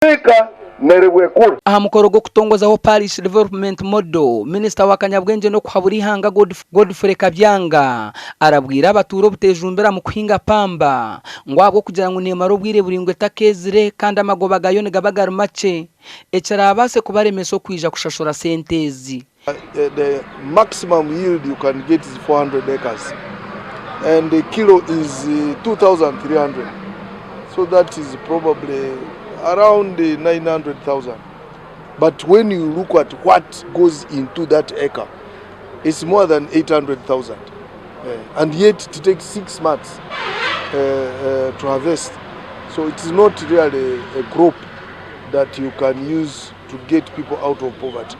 Afrika nerebwekura. Aha mukoro go kutongozaho Parish Development Model, Minister wa Kanyabwenge no kuhaburihanga Godfrey Kabyanga arabwira abaturo butejumbera mu kuhinga pamba ngwabwo kugira ngo nemaro bwire buringwe takezire kandi amagoba gayone gabagara make ecara abase kubaremeso kwija kushashora sentezi. The maximum yield you can get is 400 acres and the kilo is 2,300, so that is probably around 900,000. But when you look at what goes into that acre, it's more than 800,000, and yet it takes 6 months to harvest. So it is not really a crop that you can use to get people out of poverty.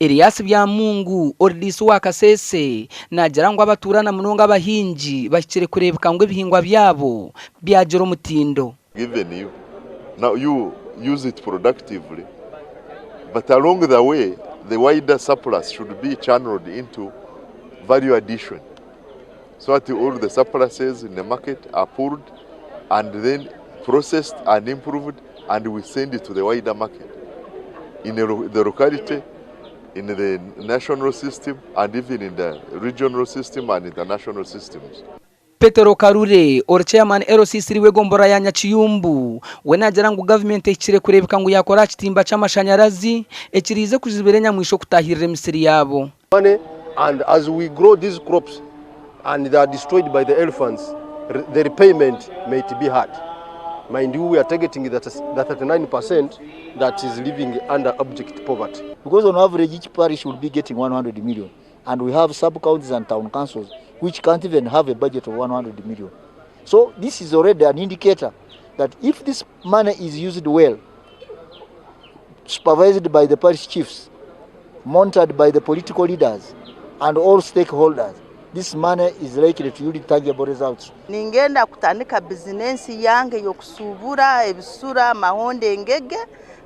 Elias bya Mungu Ordis wa Kasese nagira ngo abaturana munonga abahinji bakire kurebeka ngo ibihingwa byabo byagera umutindo. Given you, now you use it productively, but along the way the wider surplus should be channeled into value addition, so that all the surpluses in the market are pulled and then processed and improved, and we send it to the wider market in the locality, in the national system, and even in the regional system and international systems. Petero Karure or chairman LCC riwego mbora ya Nyakiyumbu we nagira ngo government ikire kurebeka ngo yakora kitimba cy'amashanyarazi ekirize kuziberenya mwisho kutahirira misiri yabo. And as we grow these crops and they are destroyed by the elephants, the repayment may be hard. Mind you, we are targeting that 39% that is living under abject poverty. Because on average each parish will be getting 100 million, and we have sub-counties and town councils which can't even have a budget of 100 million. So this is already an indicator that if this money is used well, supervised by the parish chiefs, monitored by the political leaders and all stakeholders, this money is likely to yield tangible results. Ningenda kutandika business yange yokusubura ebisura mahonde ngege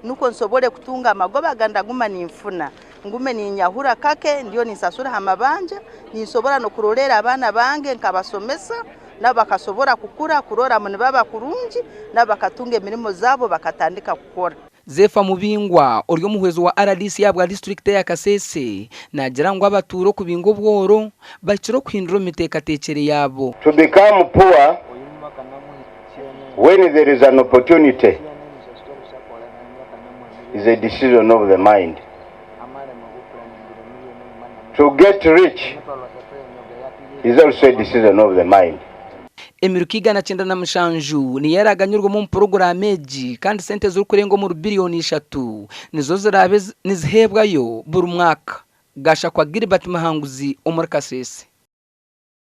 nuko nsobole kutunga magoba gandaguma ninfuna ngume ninyahura kake ndio nisasura hamabanja ninsobora no kurolera abana bange nkabasomesa nabakasobora kukura kurora mune baba kurunji nabakatunga emirimo zabo bakatandika kukora. Zefa Mubingwa oryo muhwezo wa RDC yabwa district ya Kasese nagira ngo abaturo kubingo bworo bakiro kwindiro mitekatekere yabo. To become poor when there is an opportunity is a decision of the mind. To get rich is also a decision of the mind. Emirukiga na 97 ni yaraganyurwa mu program eji kandi sente zo kurengo mu billion 3 nizo zirabe nizihebwayo buri mwaka. Gasha kwa Gilbert Mahanguzi omuri Kasese.